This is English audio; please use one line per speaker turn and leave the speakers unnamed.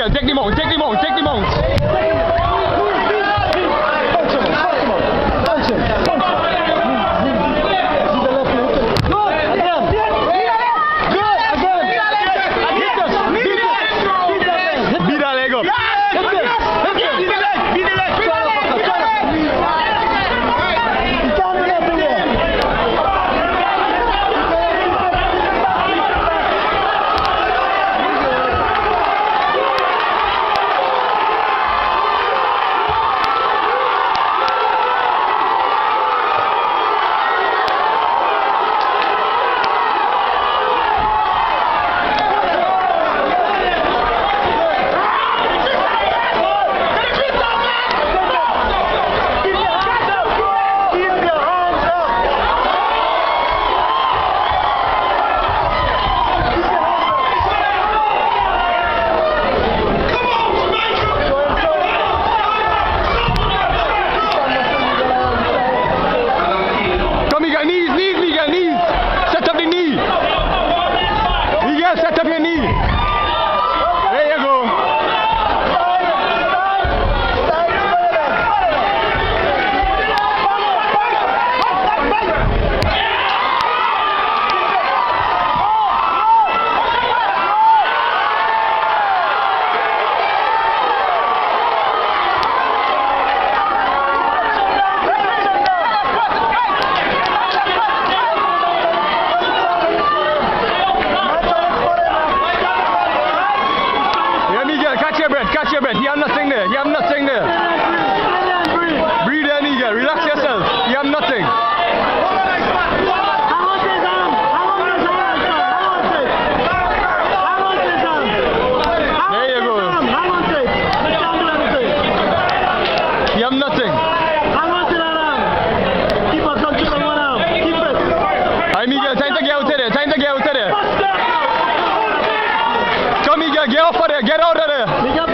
Miguel, take the mount, take the mount, take the mount. Set up your knee. There you go. Catch your breath. You have nothing there. You have nothing there. Breathe in, Miguel. Relax yourself. You have nothing. There you go. You have nothing. Alright, Miguel. Time to get out of there. Time to get out of there. Come, Miguel. Get off of there. Get out of there.